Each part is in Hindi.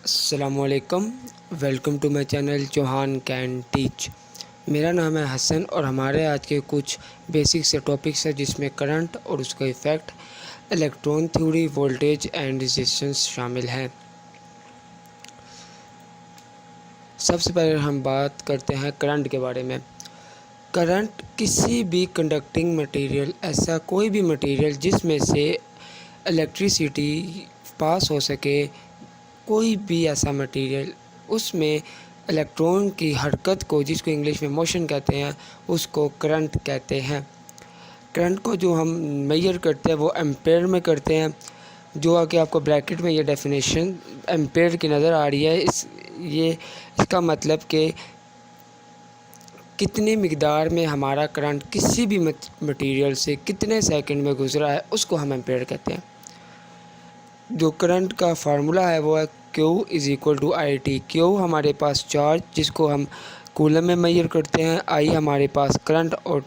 अस्सलामुअलैकुम। Welcome to my channel Chauhan can teach. मेरा नाम है हसन और हमारे आज के कुछ बेसिक से टॉपिक्स हैं जिसमें करंट और उसका effect, electron theory, voltage and resistance शामिल हैं। सबसे पहले हम बात करते हैं करंट के बारे में। करंट किसी भी कंडक्टिंग मटेरियल, ऐसा कोई भी मटेरियल जिसमें से इलेक्ट्रिसिटी पास हो सके, कोई भी ऐसा मटेरियल उसमें इलेक्ट्रॉन की हरकत को, जिसको इंग्लिश में मोशन कहते हैं, उसको करंट कहते हैं। करंट को जो हम मेजर करते हैं वो एम्पेयर में करते हैं। जो आके आपको ब्रैकेट में ये डेफिनेशन एम्पेयर की नज़र आ रही है, इसका मतलब कि कितनी मिकदार में हमारा करंट किसी भी मटेरियल से कितने सेकंड में गुजरा है, उसको हम एम्पेयर कहते हैं। जो करंट का फार्मूला है वो है Q is equal to I T. Q हमारे पास चार्ज जिसको हम कूलम में मेजर करते हैं, I हमारे पास करंट और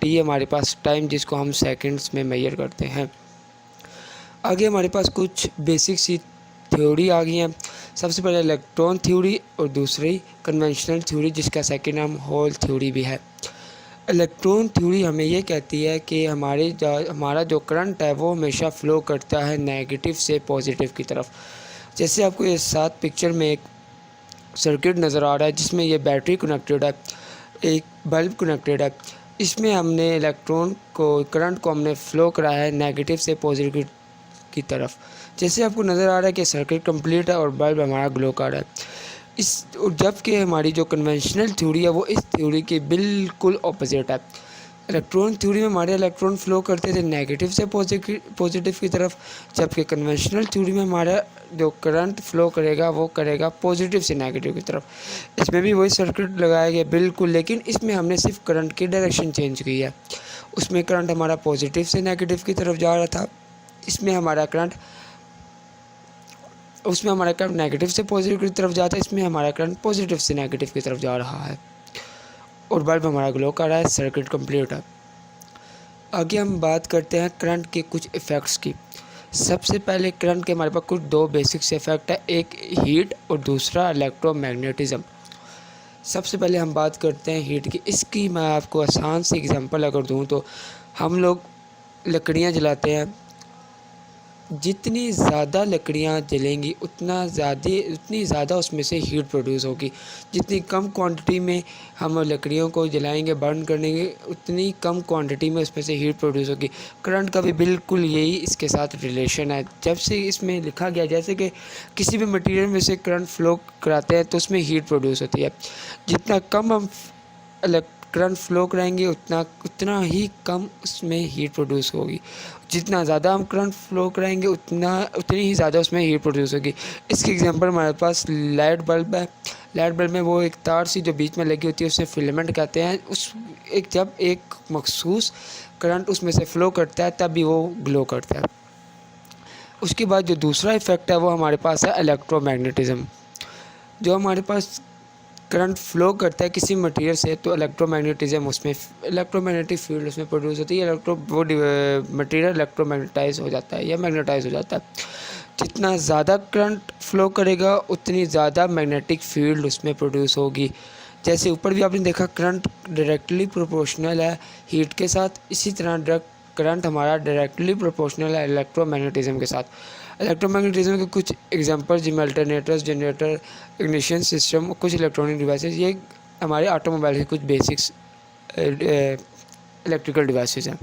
T हमारे पास टाइम जिसको हम सेकंड्स में मेजर करते हैं। आगे हमारे पास कुछ बेसिक सी थ्योरी आ गई हैं। सबसे पहले इलेक्ट्रॉन थ्योरी और दूसरी कन्वेंशनल थ्योरी जिसका सेकेंड नाम होल थ्योरी भी है। इलेक्ट्रॉन थ्योरी हमें ये कहती है कि हमारा जो करंट है वो हमेशा फ़्लो करता है नेगेटिव से पॉजिटिव की तरफ। जैसे आपको ये साथ पिक्चर में एक सर्किट नज़र आ रहा है जिसमें ये बैटरी कनेक्टेड है, एक बल्ब कनेक्टेड है। इसमें हमने इलेक्ट्रॉन को, करंट को हमने फ़्लो कराया है नेगेटिव से पॉजिटिव की तरफ। जैसे आपको नज़र आ रहा है कि सर्किट कंप्लीट है और बल्ब हमारा ग्लो कर रहा है। जबकि हमारी जो कन्वेंशनल थ्योरी है वो इस थ्योरी के बिल्कुल ऑपोजिट है। इलेक्ट्रॉन थ्योरी में हमारे इलेक्ट्रॉन फ्लो करते थे नेगेटिव से पॉजिटिव की तरफ, जबकि कन्वेंशनल थ्योरी में हमारा जो करंट फ्लो करेगा वो करेगा पॉजिटिव से नेगेटिव की तरफ। इसमें भी वही सर्किट लगाया गया बिल्कुल, लेकिन इसमें हमने सिर्फ करंट की डायरेक्शन चेंज की है। उसमें करंट हमारा पॉजिटिव से नेगेटिव की तरफ जा रहा था, इसमें हमारा करंट नेगेटिव से पॉजिटिव की तरफ जाता है, इसमें हमारा करंट पॉजिटिव से नेगेटिव की तरफ जा रहा है और बल्ब हमारा ग्लो कर रहा है, सर्किट कंप्लीट है। आगे हम बात करते हैं करंट के कुछ इफ़ेक्ट्स की। सबसे पहले करंट के हमारे पास कुछ दो बेसिक से इफ़ेक्ट है, एक हीट और दूसरा इलेक्ट्रोमैग्नेटिज्म। सबसे पहले हम बात करते हैं हीट की। इसकी मैं आपको आसान सी एग्जांपल अगर दूं तो हम लोग लकड़ियां जलाते हैं, जितनी ज़्यादा लकड़ियाँ जलेंगी उतनी ज़्यादा उसमें से हीट प्रोड्यूस होगी। जितनी कम क्वांटिटी में हम लकड़ियों को जलाएंगे, बर्न करेंगे, उतनी कम क्वांटिटी में उसमें से हीट प्रोड्यूस होगी। करंट का भी बिल्कुल यही इसके साथ रिलेशन है। जब से इसमें लिखा गया जैसे कि किसी भी मटेरियल में से करंट फ्लो कराते हैं तो उसमें हीट प्रोड्यूस होती है। जितना कम हम करंट फ्लो कराएंगे उतना ही कम उसमें हीट प्रोड्यूस होगी। जितना ज़्यादा हम करंट फ्लो कराएंगे उतनी ही ज़्यादा उसमें हीट प्रोड्यूस होगी। इसकी एग्जांपल हमारे पास लाइट बल्ब है। लाइट बल्ब में वो एक तार सी जो बीच में लगी होती है उसे फिलामेंट कहते हैं। जब एक मखसूस करंट उसमें से फ़्लो करता है तभी वो ग्लो करता है। उसके बाद जो दूसरा इफ़ेक्ट है वो हमारे पास है इलेक्ट्रोमैग्नेटिज्म। जो हमारे पास करंट फ्लो करता है किसी मटेरियल से तो इलेक्ट्रोमैग्नेटिक फील्ड उसमें प्रोड्यूस होती है। मटेरियल इलेक्ट्रोमैग्नेटाइज हो जाता है या मैग्नेटाइज हो जाता है। जितना ज़्यादा करंट फ्लो करेगा उतनी ज़्यादा मैग्नेटिक फील्ड उसमें प्रोड्यूस होगी। जैसे ऊपर भी आपने देखा करंट डायरेक्टली प्रोपोर्शनल है हीट के साथ, इसी तरह करंट हमारा डायरेक्टली प्रोपोर्शनल है इलेक्ट्रोमैग्नेटिज्म के साथ। इलेक्ट्रोमैग्नेटिज्म के कुछ एग्जांपल्स जिनमें अल्टरनेटर्स, जनरेटर, इग्निशन सिस्टम, कुछ इलेक्ट्रॉनिक डिवाइसेस, ये हमारे ऑटोमोबाइल के कुछ बेसिक्स इलेक्ट्रिकल डिवाइसेस हैं।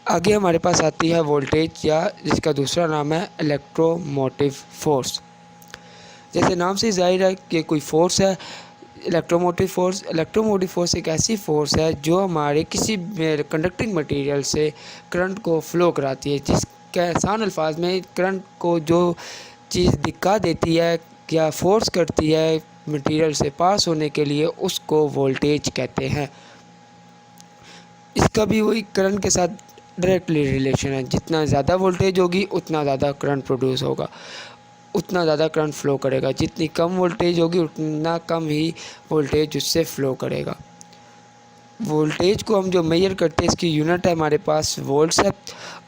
आगे हमारे पास आती है वोल्टेज, या जिसका दूसरा नाम है इलेक्ट्रोमोटिव फोर्स। जैसे नाम से जाहिर है कि कोई फोर्स है, इलेक्ट्रोमोटिव फोर्स एक ऐसी फोर्स है जो हमारे किसी कंडक्टिंग मटेरियल से करंट को फ्लो कराती है। जिसके आसान अल्फाज में करंट को जो चीज़ दिक्कत देती है या फोर्स करती है मटेरियल से पास होने के लिए, उसको वोल्टेज कहते हैं। इसका भी वही करंट के साथ डायरेक्टली रिलेशन है। जितना ज़्यादा वोल्टेज होगी उतना ज़्यादा करंट प्रोड्यूस होगा, उतना ज़्यादा करंट फ्लो करेगा। जितनी कम वोल्टेज होगी उतना कम ही वोल्टेज उससे फ्लो करेगा। वोल्टेज को हम जो मेजर करते हैं इसकी यूनिट है हमारे पास वोल्ट्स है,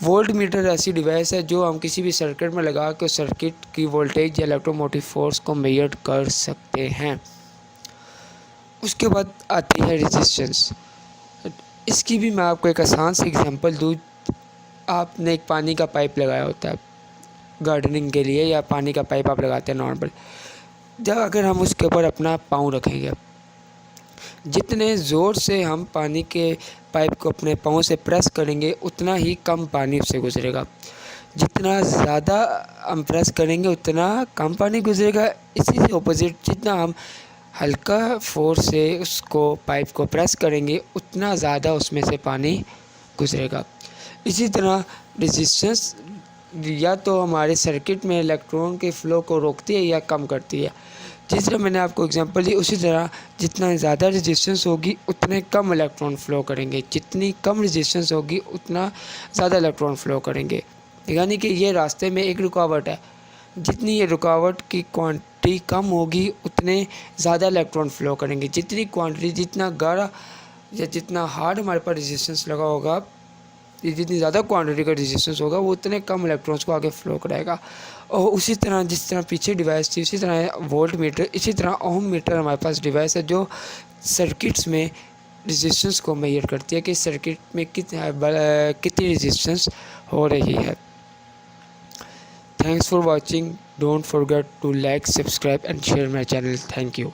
वोल्ट मीटर ऐसी डिवाइस है जो हम किसी भी सर्किट में लगा के उस सर्किट की वोल्टेज या इलेक्ट्रोमोटिव फोर्स को मेजर कर सकते हैं। उसके बाद आती है रेजिस्टेंस। इसकी भी मैं आपको एक आसान सी एग्जांपल दूँ। आपने एक पानी का पाइप लगाया होता है गार्डनिंग के लिए, या पानी का पाइप आप लगाते हैं नॉर्मल। जब अगर हम उसके ऊपर अपना पाँव रखेंगे, जितने ज़ोर से हम पानी के पाइप को अपने पाँव से प्रेस करेंगे उतना ही कम पानी उससे गुजरेगा। जितना ज़्यादा हम प्रेस करेंगे उतना कम पानी गुजरेगा। इसी से ऑपोजिट, जितना हम हल्का फोर्स से उसको पाइप को प्रेस करेंगे उतना ज़्यादा उसमें से पानी गुजरेगा। इसी तरह रेजिस्टेंस या तो हमारे सर्किट में इलेक्ट्रॉन के फ़्लो को रोकती है या कम करती है। जिस तरह मैंने आपको एग्जांपल दी, उसी तरह जितना ज़्यादा रेजिस्टेंस होगी उतने कम इलेक्ट्रॉन फ़्लो करेंगे, जितनी कम रेजिस्टेंस होगी उतना ज़्यादा इलेक्ट्रॉन फ़्लो करेंगे। यानी कि ये रास्ते में एक रुकावट है, जितनी ये रुकावट की क्वांटिटी कम होगी उतने ज़्यादा इलेक्ट्रॉन फ़्लो करेंगे। जितनी क्वांटिटी, जितना गाढ़ा या जितना हार्ड हमारे पास रेजिस्टेंस लगा होगा, जितनी ज़्यादा क्वांटिटी का रेजिस्टेंस होगा वो उतने कम इलेक्ट्रॉन्स को आगे फ्लो कराएगा। और उसी तरह जिस तरह पीछे डिवाइस थी, उसी तरह वोल्ट मीटर, इसी तरह ओम मीटर हमारे पास डिवाइस है जो सर्किट्स में रेजिस्टेंस को मेजर करती है कि सर्किट में कितनी रेजिस्टेंस हो रही है। Thanks for watching. Don't forget to like, subscribe and share my channel. Thank you.